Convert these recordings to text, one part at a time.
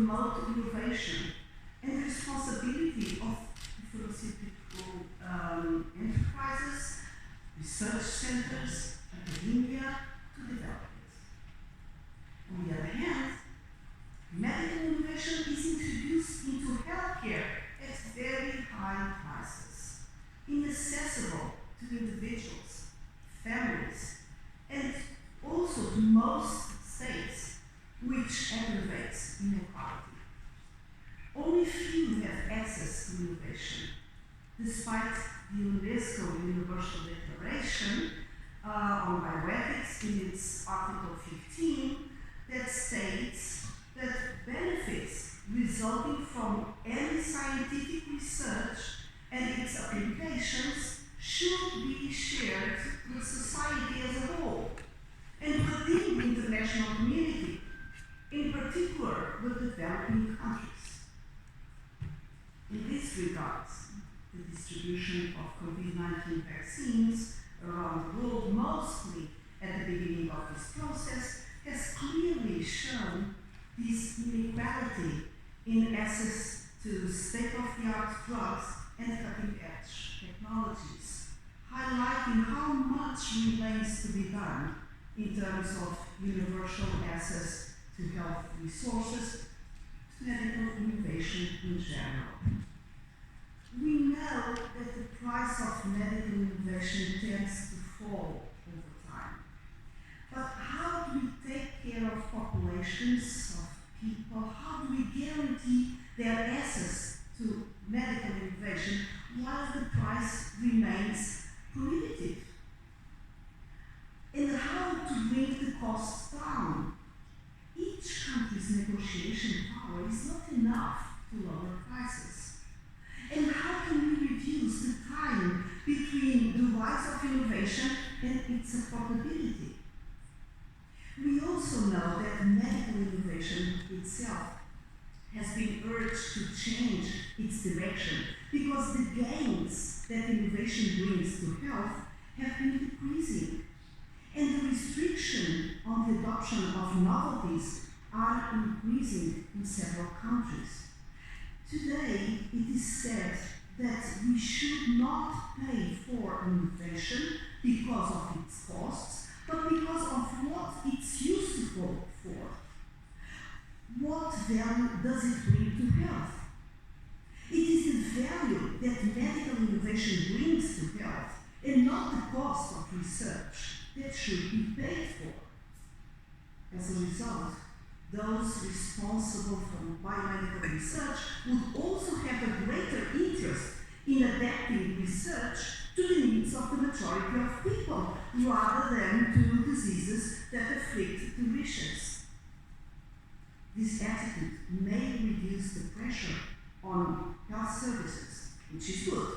promote innovation and responsibility of pharmaceutical enterprises, research centers, academia to develop it. On the other hand, medical innovation is introduced into healthcare at very high prices, inaccessible to individuals, families, and also to most states, which aggravates inequality. Only few have access to innovation, despite the UNESCO Universal Declaration on Bioethics in its Article 15 that states that benefits resulting from any scientific research and its applications should be shared with society as a whole and within the international community, in particular with developing countries. In this regard, the distribution of COVID-19 vaccines around the world, mostly at the beginning of this process, has clearly shown this inequality in access to state-of-the-art drugs and cutting-edge technologies, highlighting how much remains to be done in terms of universal access to health resources, to medical innovation in general. We know that the price of medical innovation tends to fall over time. But how do we take care of populations, of people? How do we guarantee their access to medical innovation while the price remains prohibitive? And how to bring the costs down? Each country's negotiation power is not enough to lower prices. And how can we reduce the time between the rise of innovation and its affordability? We also know that medical innovation itself has been urged to change its direction because the gains that innovation brings to health have been decreasing, and the restriction on the adoption of novelties are increasing in several countries. Today, it is said that we should not pay for innovation because of its costs, but because of what it's useful for. What value does it bring to health? It is the value that medical innovation brings to health and not the cost of research that should be paid for. As a result, those responsible for biomedical research would also have a greater interest in adapting research to the needs of the majority of people, rather than to diseases that afflict the richest. This attitude may reduce the pressure on health services, which is good,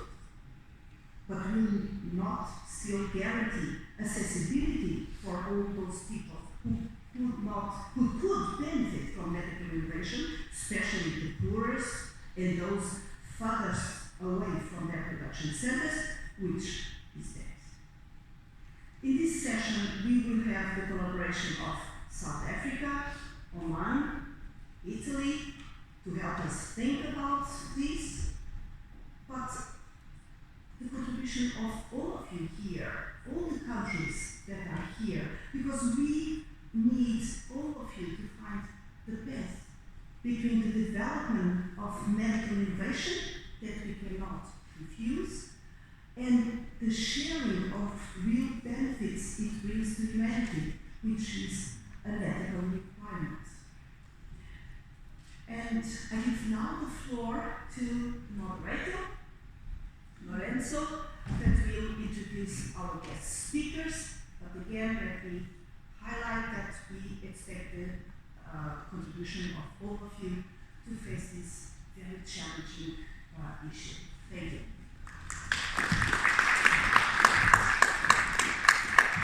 but will not still guarantee accessibility for all those people who could benefit from medical innovation, especially the poorest and those furthest away from their production centers, which is dead. In this session, we will have the collaboration of South Africa, Oman, Italy, to help us think about this, but the contribution of all of you here, all the countries that are here, because we need all of you to find the best between the development of medical innovation that we cannot refuse and the sharing of real benefits it brings to humanity, which is an ethical requirement. And I give now the floor to moderator Lorenzo, that will introduce our guest speakers. But again, let me highlight that we expect the contribution of all of you to face this very challenging issue. Thank you.